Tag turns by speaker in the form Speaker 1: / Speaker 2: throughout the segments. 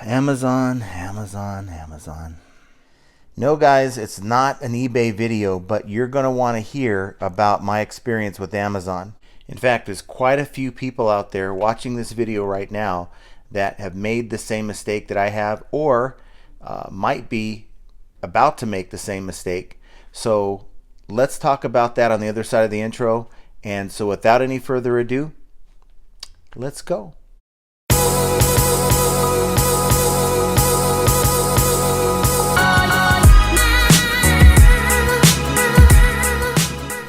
Speaker 1: Amazon, Amazon, Amazon. No guys, it's not an eBay video, but you're going to want to hear about my experience with Amazon. In fact, there's quite a few people out there watching this video right now that have made the same mistake that I have, or might be about to make the same mistake. So let's talk about that on the other side of the intro. And so without any further ado, let's go.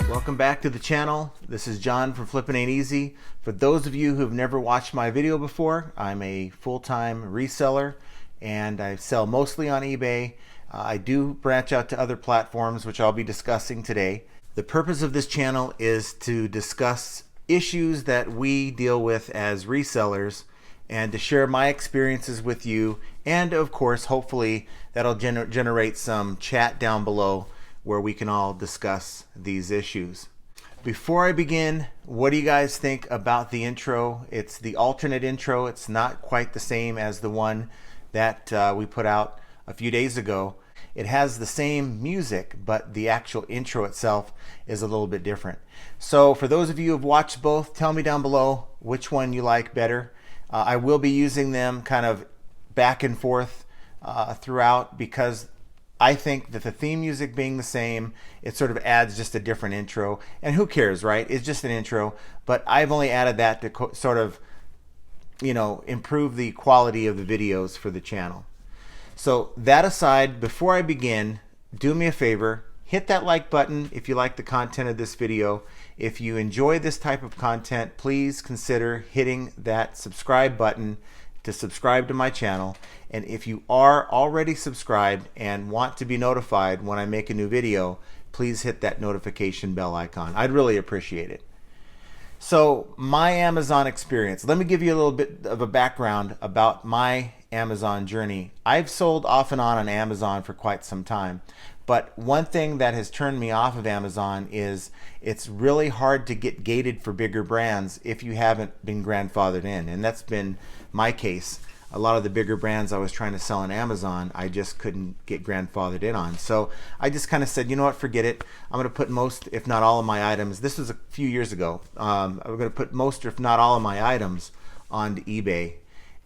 Speaker 1: Welcome back to the channel. This is John from Flippin Ain't Easy. For those of you who have never watched my video before, I'm a full-time reseller and I sell mostly on eBay. I do branch out to other platforms, which I'll be discussing today. The purpose of this channel is to discuss issues that we deal with as resellers and to share my experiences with you, and of course hopefully that'll generate some chat down below where we can all discuss these issues. Before I begin, what do you guys think about the intro? It's the alternate intro. It's not quite the same as the one that we put out a few days ago. It has the same music, but the actual intro itself is a little bit different. So for those of you who have watched both, tell me down below which one you like better. I will be using them kind of back and forth throughout, because I think that the theme music being the same, it sort of adds just a different intro. And who cares, right? It's just an intro. But I've only added that to sort of, you know, improve the quality of the videos for the channel. So that aside, before I begin, do me a favor, hit that like button if you like the content of this video. If you enjoy this type of content, please consider hitting that subscribe button to subscribe to my channel. And if you are already subscribed and want to be notified when I make a new video, please hit that notification bell icon. I'd really appreciate it. So my Amazon experience, let me give you a little bit of a background about my Amazon journey. I've sold off and on Amazon for quite some time, but one thing that has turned me off of Amazon is it's really hard to get gated for bigger brands if you haven't been grandfathered in, and that's been my case. A lot of the bigger brands I was trying to sell on Amazon, I just couldn't get grandfathered in on. So I just kind of said, you know what, forget it. I'm going to put most, if not all of my items, this was a few years ago, I'm going to put most, if not all of my items onto eBay.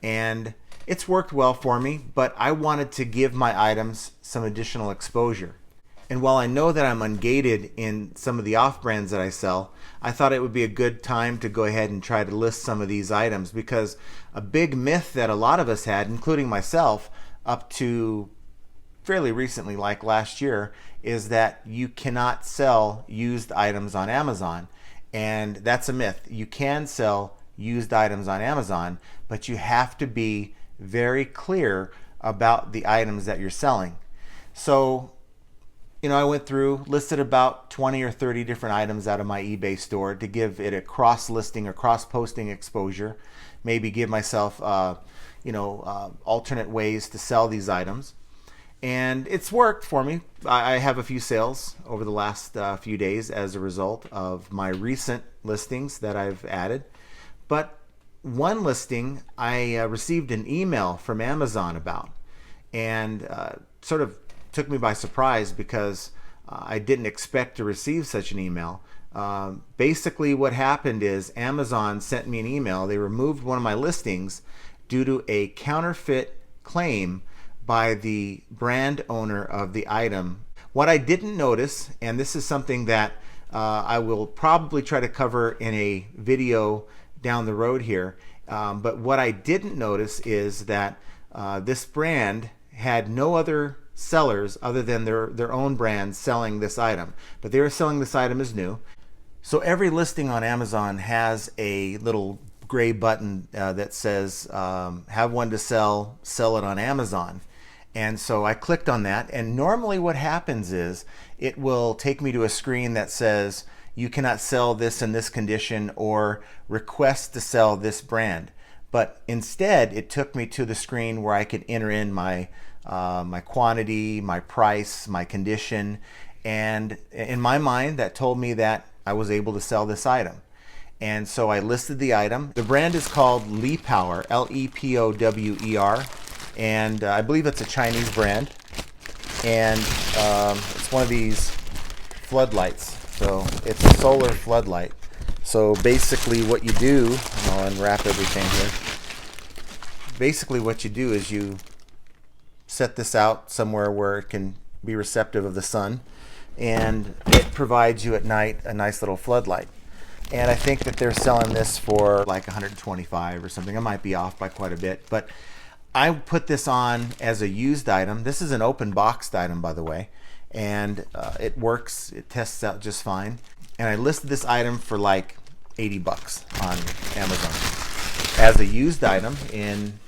Speaker 1: And it's worked well for me, but I wanted to give my items some additional exposure. And while I know that I'm ungated in some of the off brands that I sell, I thought it would be a good time to go ahead and try to list some of these items, because a big myth that a lot of us had, including myself, up to fairly recently, like last year, is that you cannot sell used items on Amazon. And that's a myth. You can sell used items on Amazon, but you have to be very clear about the items that you're selling. So, you know, I went through, listed about 20 or 30 different items out of my eBay store to give it a cross-listing or cross-posting exposure, maybe give myself, alternate ways to sell these items. And it's worked for me. I have a few sales over the last few days as a result of my recent listings that I've added. But one listing I received an email from Amazon about, and sort of took me by surprise, because I didn't expect to receive such an email. Basically what happened is Amazon sent me an email. They removed one of my listings due to a counterfeit claim by the brand owner of the item. What I didn't notice, and this is something that I will probably try to cover in a video down the road here, but what I didn't notice is that this brand had no other sellers other than their own brand selling this item, but they were selling this item as new. So every listing on Amazon has a little gray button that says have one to sell it on Amazon. And so I clicked on that, and normally what happens is it will take me to a screen that says you cannot sell this in this condition, or request to sell this brand. But instead it took me to the screen where I could enter in my my quantity, my price, my condition, and in my mind that told me that I was able to sell this item. And so I listed the item. The brand is called Lepower, L-E-P-O-W-E-R. and I believe it's a Chinese brand, and it's one of these floodlights. So it's a solar floodlight. So basically what you do, I'll unwrap everything here. Basically what you do is you set this out somewhere where it can be receptive of the sun, and it provides you at night a nice little floodlight. And I think that they're selling this for like 125 or something. I might be off by quite a bit, but I put this on as a used item. This is an open boxed item, by the way, and it works. It tests out just fine. And I listed this item for like 80 bucks on Amazon as a used item in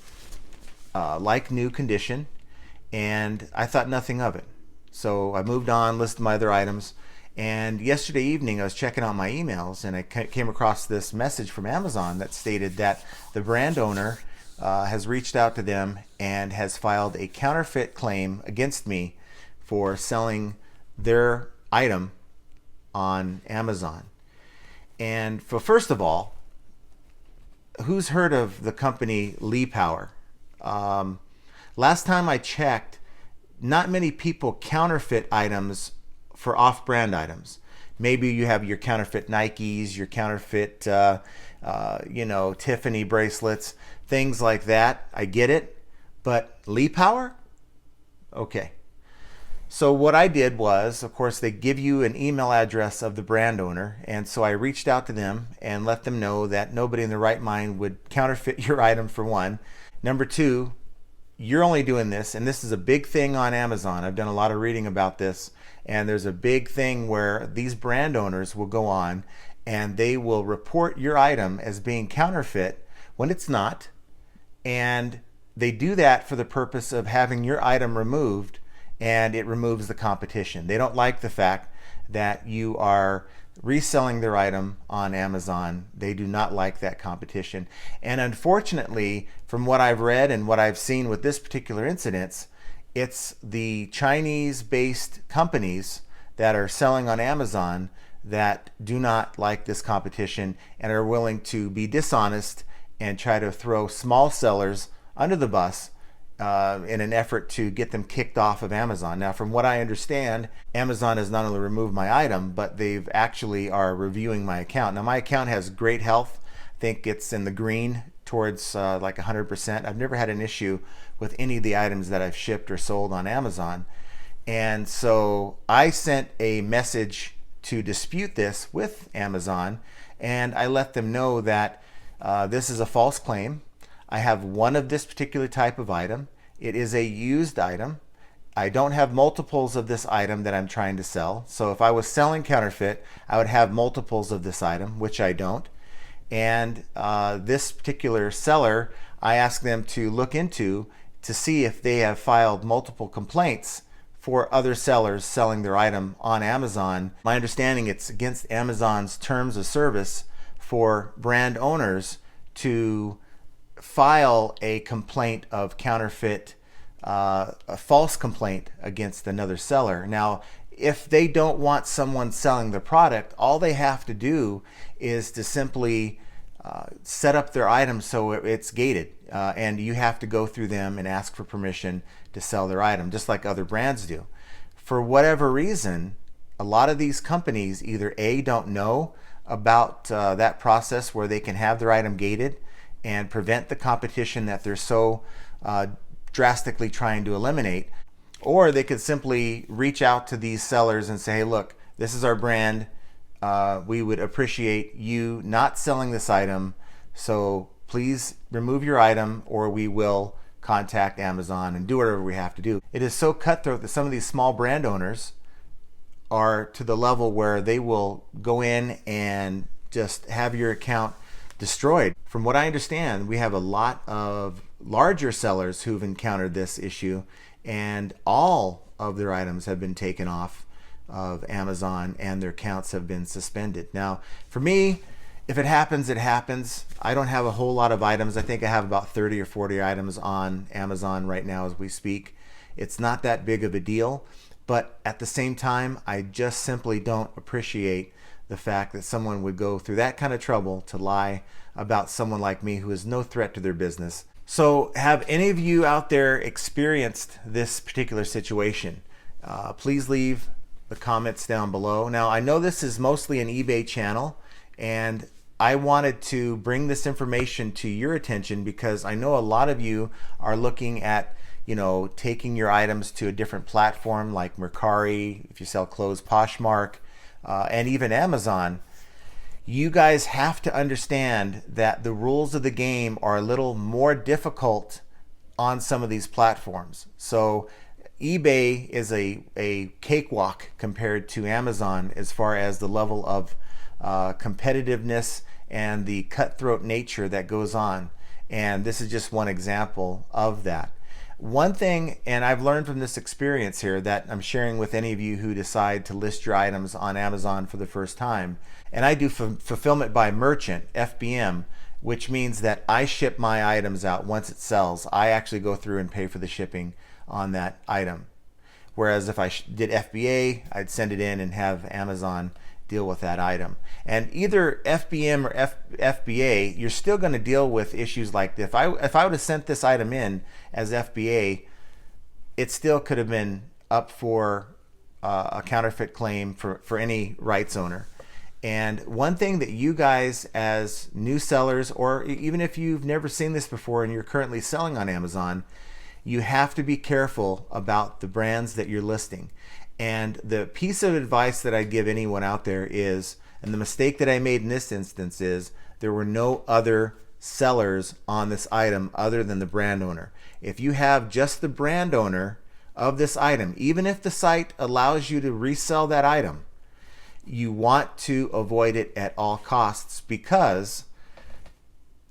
Speaker 1: like new condition, and I thought nothing of it. So I moved on, listed my other items, and yesterday evening I was checking out my emails, and I came across this message from Amazon that stated that the brand owner has reached out to them and has filed a counterfeit claim against me for selling their item on Amazon. And for first of all, who's heard of the company Lee Power? Last time I checked, not many people counterfeit items for off-brand items. Maybe you have your counterfeit Nikes, your counterfeit, Tiffany bracelets, things like that. I get it, but Lee Power? Okay. So what I did was, of course, they give you an email address of the brand owner, and so I reached out to them and let them know that nobody in their right mind would counterfeit your item, for one. Number two, you're only doing this, and this is a big thing on Amazon. I've done a lot of reading about this, and there's a big thing where these brand owners will go on and they will report your item as being counterfeit when it's not, and they do that for the purpose of having your item removed, and it removes the competition. They don't like the fact that you are reselling their item on Amazon. They do not like that competition. And unfortunately, from what I've read and what I've seen with this particular incident, it's the Chinese-based companies that are selling on Amazon that do not like this competition and are willing to be dishonest and try to throw small sellers under the bus in an effort to get them kicked off of Amazon. Now, from what I understand, Amazon has not only removed my item, but they've actually are reviewing my account. Now, my account has great health. I think it's in the green towards like 100%. I've never had an issue with any of the items that I've shipped or sold on Amazon. And so I sent a message to dispute this with Amazon, and I let them know that this is a false claim. I have one of this particular type of item. It is a used item. I don't have multiples of this item that I'm trying to sell. So if I was selling counterfeit, I would have multiples of this item, which I don't. And this particular seller, I asked them to look into to see if they have filed multiple complaints for other sellers selling their item on Amazon. My understanding, it's against Amazon's terms of service for brand owners to file a complaint of counterfeit, a false complaint against another seller. Now, if they don't want someone selling the product, all they have to do is to simply set up their item so it's gated, and you have to go through them and ask for permission to sell their item, just like other brands do. For whatever reason, a lot of these companies either A, don't know about that process where they can have their item gated and prevent the competition that they're so drastically trying to eliminate, or they could simply reach out to these sellers and say, hey, look, this is our brand. We would appreciate you not selling this item, so please remove your item or we will contact Amazon and do whatever we have to do. It is so cutthroat that some of these small brand owners are to the level where they will go in and just have your account destroyed. From what I understand, we have a lot of larger sellers who've encountered this issue, and all of their items have been taken off of Amazon and their accounts have been suspended. Now, for me, if it happens, it happens. I don't have a whole lot of items. I think I have about 30 or 40 items on Amazon right now as we speak. It's not that big of a deal, but at the same time, I just simply don't appreciate the fact that someone would go through that kind of trouble to lie about someone like me who is no threat to their business. So have any of you out there experienced this particular situation? Please leave the comments down below. Now, I know this is mostly an eBay channel, and I wanted to bring this information to your attention because I know a lot of you are looking at, taking your items to a different platform like Mercari, if you sell clothes, Poshmark, and even Amazon. You guys have to understand that the rules of the game are a little more difficult on some of these platforms. So eBay is a cakewalk compared to Amazon as far as the level of competitiveness and the cutthroat nature that goes on. And this is just one example of that. One thing, and I've learned from this experience here that I'm sharing with any of you who decide to list your items on Amazon for the first time, and I do fulfillment by merchant, FBM, which means that I ship my items out once it sells. I actually go through and pay for the shipping on that item. Whereas if I did FBA, I'd send it in and have Amazon deal with that item. And either FBM or FBA, you're still going to deal with issues like this. If I would have sent this item in as FBA, it still could have been up for a counterfeit claim for any rights owner. And one thing that you guys as new sellers, or even if you've never seen this before and you're currently selling on Amazon, you have to be careful about the brands that you're listing. And the piece of advice that I give anyone out there is, and the mistake that I made in this instance is, there were no other sellers on this item other than the brand owner. If you have just the brand owner of this item, even if the site allows you to resell that item, you want to avoid it at all costs, because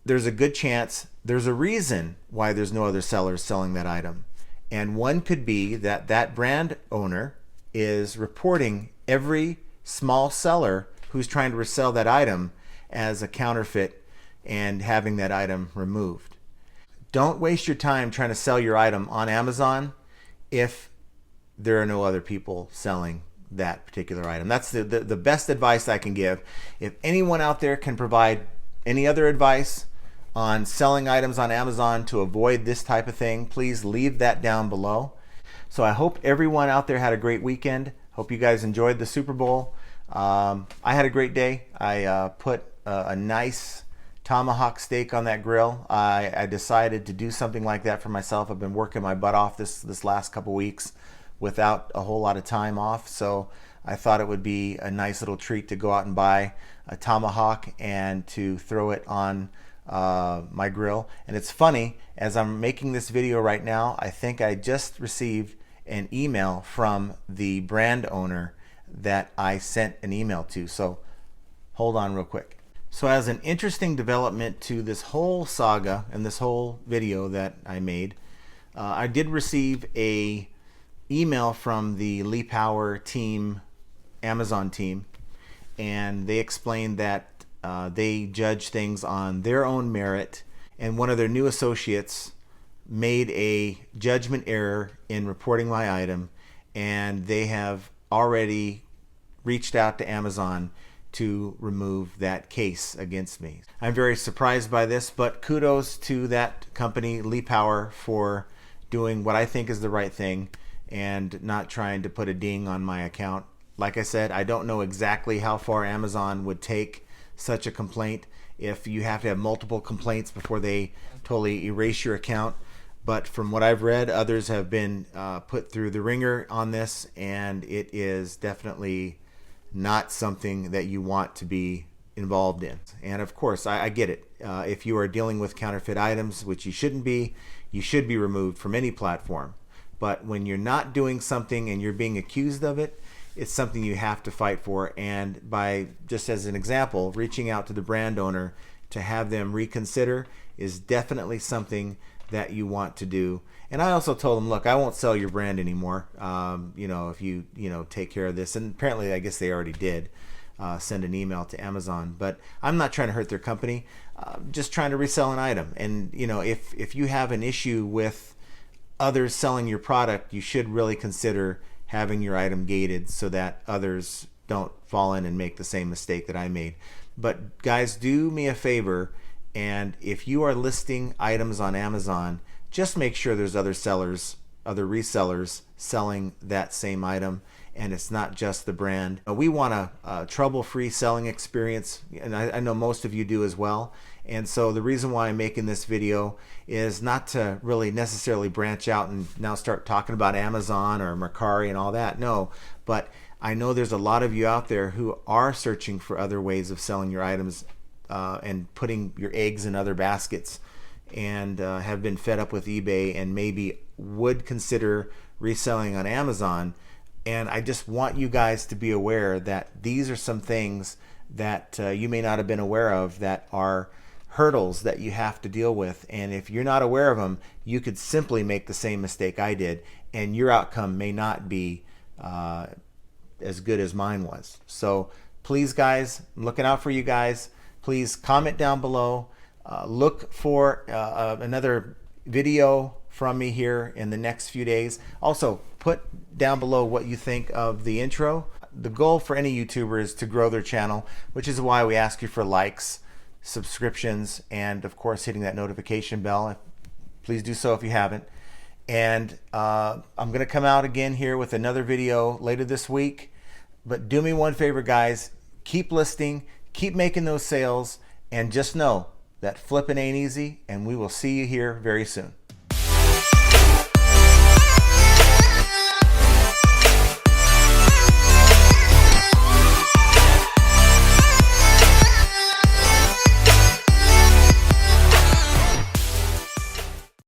Speaker 1: there's a good chance there's a reason why there's no other sellers selling that item. And one could be that that brand owner is reporting every small seller who's trying to resell that item as a counterfeit and having that item removed. Don't waste your time trying to sell your item on Amazon if there are no other people selling that particular item. That's the best advice I can give. If anyone out there can provide any other advice on selling items on Amazon to avoid this type of thing, please leave that down below. So I hope everyone out there had a great weekend. Hope you guys enjoyed the Super Bowl. I had a great day. I put a nice tomahawk steak on that grill. I decided to do something like that for myself. I've been working my butt off this last couple weeks without a whole lot of time off. So I thought it would be a nice little treat to go out and buy a tomahawk and to throw it on my grill. And it's funny, as I'm making this video right now, I think I just received an email from the brand owner that I sent an email to. So hold on real quick. So as an interesting development to this whole saga and this whole video that I made, I did receive a email from the Lee Power team, Amazon team, and they explained that they judge things on their own merit, and one of their new associates made a judgment error in reporting my item, and they have already reached out to Amazon to remove that case against me. I'm very surprised by this, but kudos to that company, Lee Power, for doing what I think is the right thing and not trying to put a ding on my account. Like I said, I don't know exactly how far Amazon would take such a complaint, if you have to have multiple complaints before they totally erase your account. But from what I've read, others have been put through the ringer on this, and it is definitely not something that you want to be involved in. And of course, I get it. If you are dealing with counterfeit items, which you shouldn't be, you should be removed from any platform. But when you're not doing something and you're being accused of it, it's something you have to fight for. And by, just as an example, reaching out to the brand owner to have them reconsider is definitely something that you want to do. And I also told them, look, I won't sell your brand anymore. If you take care of this. And apparently, I guess they already did send an email to Amazon. But I'm not trying to hurt their company. Just trying to resell an item. And if you have an issue with others selling your product, you should really consider having your item gated so that others don't fall in and make the same mistake that I made. But guys, do me a favor, and if you are listing items on Amazon, just make sure there's other sellers, other resellers selling that same item, and it's not just the brand. We want a trouble-free selling experience, and I know most of you do as well. And so the reason why I'm making this video is not to really necessarily branch out and now start talking about Amazon or Mercari and all that. No, but I know there's a lot of you out there who are searching for other ways of selling your items and putting your eggs in other baskets, and have been fed up with eBay and maybe would consider reselling on Amazon. And I just want you guys to be aware that these are some things that you may not have been aware of that are hurdles that you have to deal with. And if you're not aware of them, you could simply make the same mistake I did, and your outcome may not be as good as mine was. So please, guys, I'm looking out for you guys. Please comment down below. Look for another video from me here in the next few days. Also, put down below what you think of the intro. The goal for any YouTuber is to grow their channel, which is why we ask you for likes, subscriptions, and of course hitting that notification bell. Please do so if you haven't. And I'm going to come out again here with another video later this week. But do me one favor, guys. Keep listing, keep making those sales, and just know that flipping ain't easy, and we will see you here very soon.